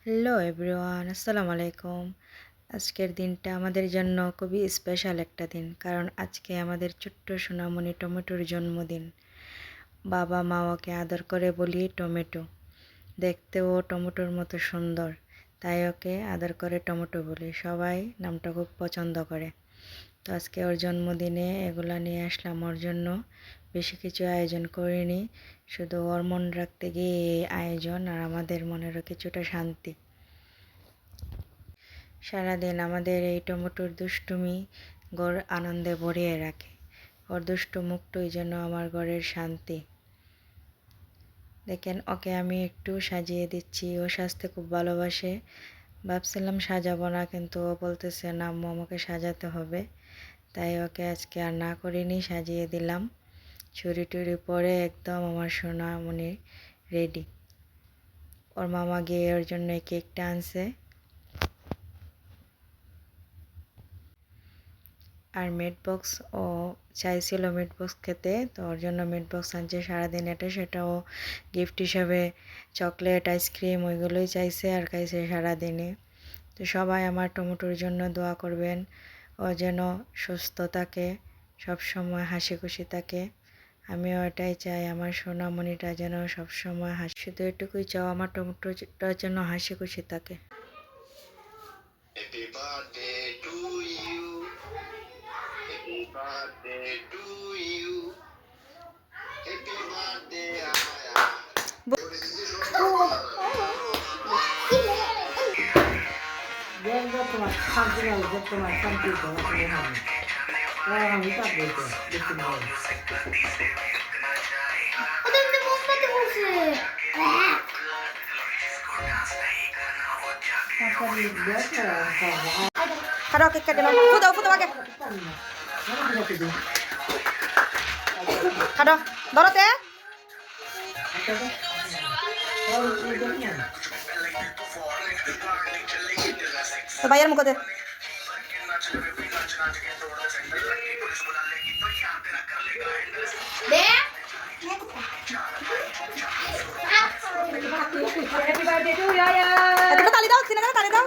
Hello everyone, আসসালামু আলাইকুম। আজকের দিনটা আমাদের জন্য খুবই স্পেশাল একটা দিন, কারণ আজকে আমাদের ছোট্ট সোনামণি টমেটোর জন্মদিন। বাবা মা ওকে আদর করে বলি টমেটো। দেখতেও টমেটোর মতো সুন্দর, তাই ওকে আদর করে টমেটো বলি। সবাই নামটা খুব পছন্দ করে। তো আজকে ওর জন্মদিনে এগুলা নিয়ে আসলাম ওর জন্য। বেশি কিছু আয়োজন করিনি, শুধু ওর মন রাখতে গিয়ে এই আয়োজন, আর আমাদের মনেরও কিছুটা শান্তি। সারাদিন আমাদের এই টমেটোর দুষ্টুমি ঘর আনন্দে ভরিয়ে রাখে। ওর দুষ্টু মুখটুই যেন আমার ঘরের শান্তি। দেখেন, ওকে আমি একটু সাজিয়ে দিচ্ছি। ও সাজতে খুব ভালোবাসে। ভাবছিলাম সাজাবো না, কিন্তু ও বলতেছে না আম্মু আমাকে সাজাতে হবে, তাই ওকে আজকে আর না করিনি, সাজিয়ে দিলাম। চুড়ি টুড়ি পরে একদম আমার সোনামণি রেডি। ওর মামা গিয়ে ওর জন্য এই কেকটা আনছে, আর মিট বক্স ও চাইছিল মিট বক্স খেতে, তো ওর জন্য মিট বক্স আনছে। সারাদিন এটা সেটাও গিফট হিসাবে চকলেট আইসক্রিম ওইগুলোই চাইছে আর খাইছে সারাদিনে। তো সবাই আমার টমেটোর জন্য দোয়া করবেন, ও যেন সুস্থ থাকে, সবসময় হাসি খুশি থাকে। আমিও এটাই চাই, আমার সোনামণিটা যেন সবসময় হাসি, শুধু এটুকুই চাও আমার টমেটোটা যেন হাসি খুশি থাকে। Happy birthday to you. Happy birthday to you. Happy birthday, Aya. তোমার শান্তি লাগবে, তোমার শান্তি হবে। আমি কাঁদবো তো দেখতে পাবো। খারাপ কেক কাটে না, ফুদাও ফুদাও আগে খারাপ ধরতে ভাইয়ের মুখতে তালি দাও, সিনেমা তালি দাও।